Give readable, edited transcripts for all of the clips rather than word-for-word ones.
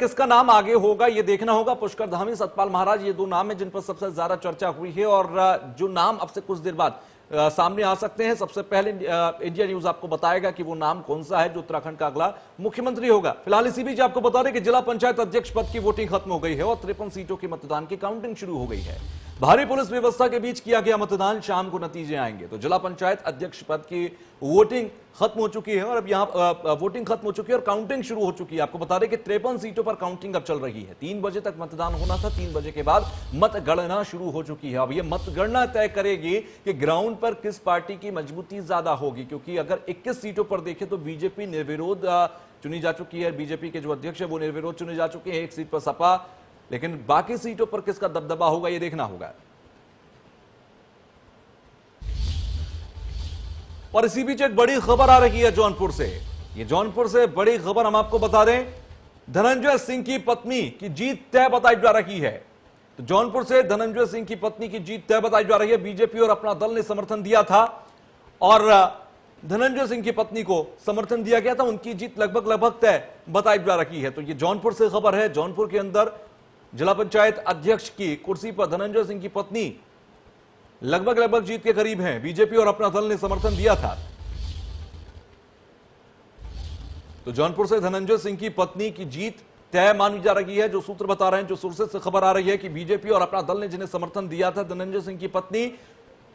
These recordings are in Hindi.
किसका नाम आगे होगा ये देखना होगा। पुष्कर धामी, सतपाल महाराज, ये दो नाम है जिन पर सबसे ज्यादा चर्चा हुई है और जो नाम अब से कुछ देर बाद सामने आ सकते हैं। सबसे पहले इंडिया न्यूज आपको बताएगा कि वो नाम कौन सा है जो उत्तराखंड का अगला मुख्यमंत्री होगा। फिलहाल इसी बीच आपको बता दें कि जिला पंचायत अध्यक्ष पद की वोटिंग खत्म हो गई है और 53 सीटों के मतदान की काउंटिंग शुरू हो गई है। भारी पुलिस व्यवस्था के बीच किया गया मतदान, शाम को नतीजे आएंगे। तो जिला पंचायत अध्यक्ष पद की वोटिंग खत्म हो चुकी है और अब यहां वोटिंग खत्म हो चुकी है और काउंटिंग शुरू हो चुकी है। आपको बता दें कि 53 सीटों पर काउंटिंग अब चल रही है। 3 बजे तक मतदान होना था, 3 बजे के बाद मतगणना शुरू हो चुकी है। अब यह मतगणना तय करेगी कि ग्राउंड पर किस पार्टी की मजबूती ज्यादा होगी, क्योंकि अगर 21 सीटों पर देखें तो बीजेपी निर्विरोध चुनी जा चुकी है। बीजेपी के जो अध्यक्ष है वो निर्विरोध चुने जा चुके हैं। 1 सीट पर सपा, लेकिन बाकी सीटों पर किसका दबदबा होगा ये देखना होगा। और इसी बीच एक बड़ी खबर आ रही है जौनपुर से। ये जौनपुर से बड़ी खबर हम आपको बता दें, धनंजय सिंह की पत्नी की जीत तय बताई जा रही है। तो जौनपुर से धनंजय सिंह की पत्नी की जीत तय बताई जा रही है। बीजेपी और अपना दल ने समर्थन दिया था और धनंजय सिंह की पत्नी को समर्थन दिया गया था। उनकी जीत लगभग तय बताई जा रही है। तो ये जौनपुर से खबर है। जौनपुर के अंदर जिला पंचायत अध्यक्ष की कुर्सी पर धनंजय सिंह की पत्नी लगभग जीत के करीब हैं। बीजेपी और अपना दल ने समर्थन दिया था। तो जौनपुर से धनंजय सिंह की पत्नी की जीत तय मानी जा रही है। जो सूत्र बता रहे हैं, जो सोर्सेस से खबर आ रही है कि बीजेपी और अपना दल ने जिन्हें समर्थन दिया था धनंजय सिंह की पत्नी,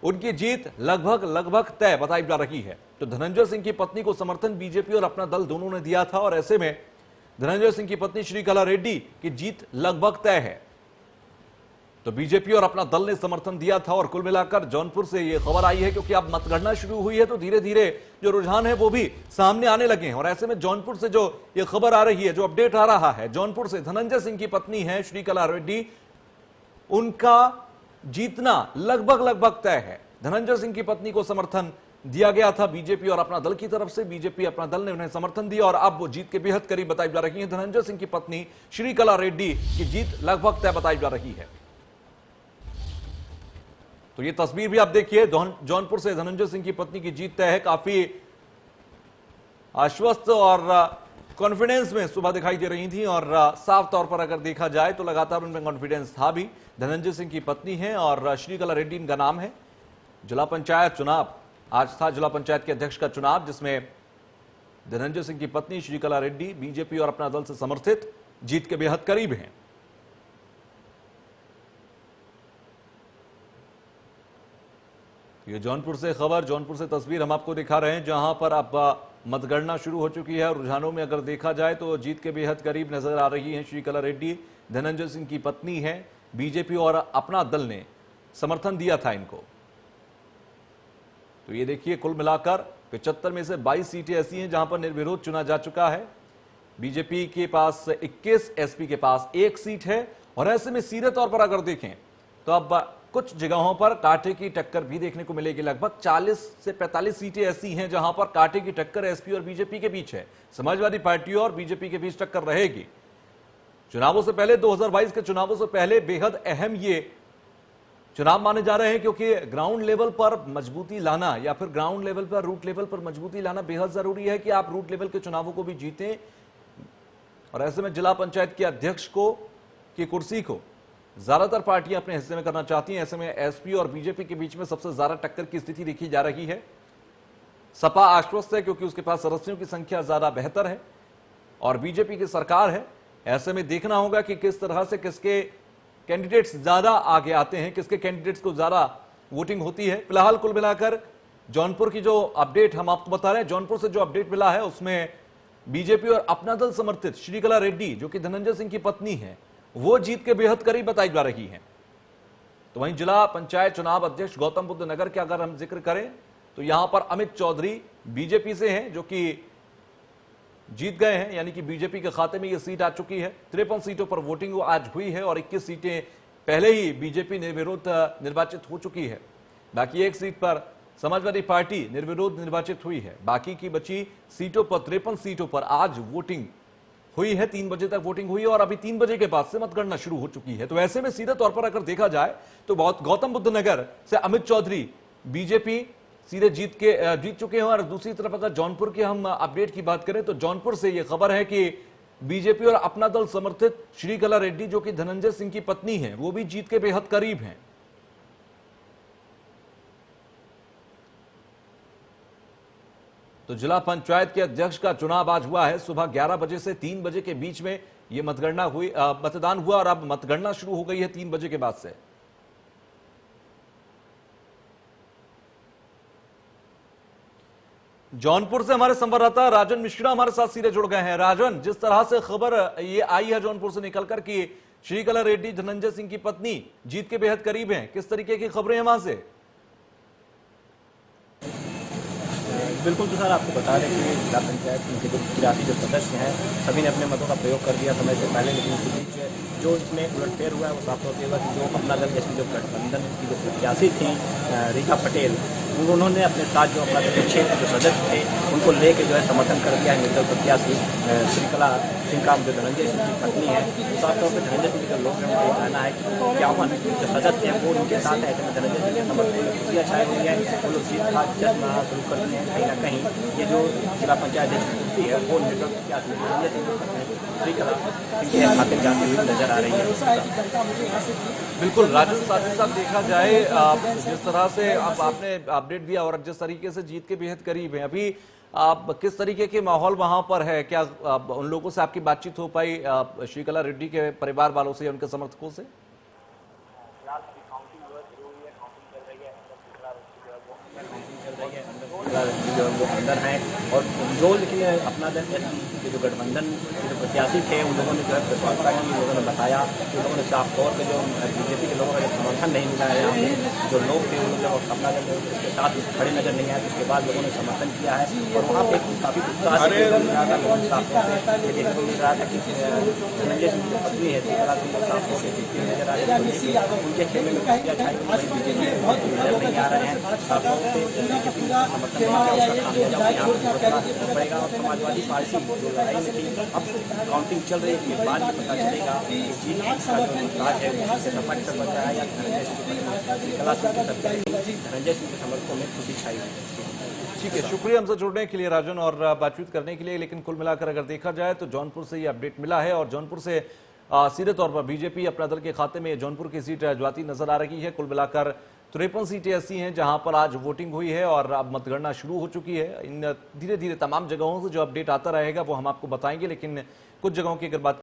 उनकी जीत लगभग तय बताई जा रही है। तो धनंजय सिंह की पत्नी को समर्थन बीजेपी और अपना दल दोनों ने दिया था और ऐसे में धनंजय सिंह की पत्नी श्रीकला रेड्डी की जीत लगभग तय है। तो बीजेपी और अपना दल ने समर्थन दिया था और कुल मिलाकर जौनपुर से यह खबर आई है, क्योंकि अब मतगणना शुरू हुई है तो धीरे धीरे जो रुझान है वो भी सामने आने लगे हैं। और ऐसे में जौनपुर से जो ये खबर आ रही है, जो अपडेट आ रहा है, जौनपुर से धनंजय सिंह की पत्नी है श्रीकला रेड्डी, उनका जीतना लगभग तय है। धनंजय सिंह की पत्नी को समर्थन दिया गया था बीजेपी और अपना दल की तरफ से। बीजेपी अपना दल ने उन्हें समर्थन दिया और अब वो जीत के बेहद करीब बताई जा रही है। धनंजय सिंह की पत्नी श्रीकला रेड्डी की जीत लगभग तय बताई जा रही है। तो ये तस्वीर भी आप देखिए, जौनपुर से धनंजय सिंह की पत्नी की जीत तय है। काफी आश्वस्त और कॉन्फिडेंस में सुबह दिखाई दे रही थी और साफ तौर पर अगर देखा जाए तो लगातार उनमें कॉन्फिडेंस था भी। धनंजय सिंह की पत्नी है और श्रीकला रेड्डी इनका नाम है। जिला पंचायत चुनाव आज था, जिला पंचायत के अध्यक्ष का चुनाव, जिसमें धनंजय सिंह की पत्नी श्रीकला रेड्डी बीजेपी और अपना दल से समर्थित जीत के बेहद करीब हैं। ये जौनपुर से खबर, जौनपुर से तस्वीर हम आपको दिखा रहे हैं, जहां पर अब मतगणना शुरू हो चुकी है। रुझानों में अगर देखा जाए तो जीत के बेहद करीब नजर आ रही है श्रीकला रेड्डी। धनंजय सिंह की पत्नी है। बीजेपी और अपना दल ने समर्थन दिया था इनको। तो ये देखिए, कुल मिलाकर 75 में से 22 सीटें ऐसी हैं जहां पर निर्विरोध चुना जा चुका है। बीजेपी के पास 21, एसपी के पास 1 सीट है। और ऐसे में सीधे तौर पर अगर देखें तो अब कुछ जगहों पर कांटे की टक्कर भी देखने को मिलेगी। लगभग 40 से 45 सीटें ऐसी हैं जहां पर कांटे की टक्कर एसपी और बीजेपी के बीच है। समाजवादी पार्टी और बीजेपी के बीच टक्कर रहेगी। चुनावों से पहले, 2022 के चुनावों से पहले बेहद अहम ये चुनाव माने जा रहे हैं, क्योंकि ग्राउंड लेवल पर मजबूती लाना या फिर ग्राउंड लेवल पर, रूट लेवल पर मजबूती लाना बेहद जरूरी है कि आप रूट लेवल के चुनावों को भी जीतें। और ऐसे में जिला पंचायत के अध्यक्ष की कुर्सी को ज्यादातर पार्टियां अपने हिस्से में करना चाहती हैं। ऐसे में एसपी और बीजेपी के बीच में सबसे ज्यादा टक्कर की स्थिति देखी जा रही है। सपा आश्वस्त है क्योंकि उसके पास सदस्यों की संख्या ज्यादा बेहतर है और बीजेपी की सरकार है। ऐसे में देखना होगा कि किस तरह से किसके कैंडिडेट्स ज्यादा आगे आते हैं, किसके कैंडिडेट्स को ज्यादा वोटिंग होती है। फिलहाल कुल मिलाकर जौनपुर की जो अपडेट हम आपको बता रहे हैं, जौनपुर से जो अपडेट मिला है उसमें बीजेपी और अपना दल समर्थित श्रीकला रेड्डी, जो कि धनंजय सिंह की पत्नी है, वो जीत के बेहद करीब बताई जा रही है। तो वहीं जिला पंचायत चुनाव अध्यक्ष गौतम बुद्ध नगर के अगर हम जिक्र करें तो यहां पर अमित चौधरी बीजेपी से हैं, जो कि जीत गए हैं, यानी कि बीजेपी के खाते में यह सीट आ चुकी है। 53 सीटों पर वोटिंग आज हुई है और 21 सीटें पहले ही बीजेपी निर्विरोध निर्वाचित हो चुकी है। बाकी 1 सीट पर समाजवादी पार्टी निर्विरोध निर्वाचित हुई है। बाकी की बची सीटों पर, 53 सीटों पर आज वोटिंग हुई है। 3 बजे तक वोटिंग हुई और अभी 3 बजे के बाद से मतगणना शुरू हो चुकी है। तो ऐसे में सीधे तौर पर अगर देखा जाए तो गौतम बुद्ध नगर से अमित चौधरी बीजेपी सीधे जीत चुके हैं। और दूसरी तरफ अगर जौनपुर के हम अपडेट की बात करें तो जौनपुर से यह खबर है कि बीजेपी और अपना दल समर्थित श्रीकला रेड्डी, जो कि धनंजय सिंह की पत्नी है, वो भी जीत के बेहद करीब हैं। तो जिला पंचायत के अध्यक्ष का चुनाव आज हुआ है। सुबह 11 बजे से 3 बजे के बीच में ये मतदान हुआ और अब मतगणना शुरू हो गई है 3 बजे के बाद से। जौनपुर से हमारे संवाददाता राजन मिश्रा हमारे साथ सीधे जुड़ गए हैं। राजन, जिस तरह से खबर ये आई है जौनपुर से निकलकर कि श्रीकला रेड्डी धनंजय सिंह की पत्नी जीत के बेहद करीब हैं, किस तरीके की खबरें हैं वहां से? बिल्कुल तो सर, आपको बता दें कि जिला पंचायत के जो 83 जो सदस्य हैं सभी ने अपने मतों का प्रयोग कर दिया समय से पहले, लेकिन इसी बीच जो इसमें उलटफेर हुआ है वो साफ तौर पर कि जो अपना दल जैसे जो गठबंधन की जो प्रत्याशी थी रीता पटेल, उन्होंने अपने साथ जो अपना क्षेत्र जो सदस्य थे उनको लेकर जो है समर्थन कर दिया है निर्दल प्रत्याशी श्रीकला सिंह का जो धनंजय सिंह की पत्नी है। साफ तौर पर धनंजय सिंह के लोग का ये कहना है कि 51 जो सदस्य हैं वो उनके साथ है। धनंजय सिंह के समर्थन में खुशियाँ छाई हुई है, वो लोग जीत का जश्न मनाना शुरू कर दिए हैं। कहीं ना कहीं ये जो जिला पंचायत की कुर्सी है वो निर्दल प्रत्याशी धनंजय सिंह श्रीकला सिंह के खाते में जाती हुई नजर आ रही है। बिल्कुल राजन, साथ ही साथ देखा जाए जिस तरह से आपने अपडेट दिया और जिस तरीके से जीत के बेहद करीब है, अभी आप किस तरीके के माहौल वहां पर है? क्या उन लोगों से आपकी बातचीत हो पाई, श्रीकला रेड्डी के परिवार वालों से या उनके समर्थकों से? जो वो अंदर हैं और जो लेकिन अपना दल के जो गठबंधन के जो प्रत्याशी थे उन लोगों ने जो है प्रतिभागिता की, लोगों ने बताया कि उन लोगों ने साफ तौर पर जो बीजेपी के लोगों का जो समर्थन नहीं मिला है, यहाँ पे जो लोग थे उन लोग अपना दल के साथ खड़े नजर नहीं आए। उसके बाद लोगों ने समर्थन किया है और वहाँ पे काफी उत्साह से लोगों ने साफ तौर पर देखने को मिल रहा था कि धनंजय सिंह की पत्नी है श्रीकला सिंह साफ तौर पर जीतती नजर आ रही है। उनके खेमे में खुशियाँ छाई हुई, बीजेपी नजर नहीं आ रहे हैं। साफ तौर पर बीजेपी समर्थन पड़ेगा और समाजवादी पार्टी जो लड़ाई में थी अब काउंटिंग चल रही है, इसके बाद ही पता चलेगा कि जीत का जो राज है वो सपा की तरफ बन रहा है या धनंजय सिंह के समर्थकों में खुशी छाई हुई है। ठीक है, शुक्रिया हमसे जुड़ने के लिए राजन और बातचीत करने के लिए। लेकिन कुल मिलाकर अगर देखा जाए तो जौनपुर से ये अपडेट मिला है और जौनपुर से सीधे तौर पर बीजेपी अपना दल के खाते में जौनपुर की सीट जाती नजर आ रही है। कुल मिलाकर 53 सीटें ऐसी हैं जहां पर आज वोटिंग हुई है और अब मतगणना शुरू हो चुकी है। इन धीरे धीरे तमाम जगहों से जो अपडेट आता रहेगा वो हम आपको बताएंगे, लेकिन कुछ जगहों की अगर बात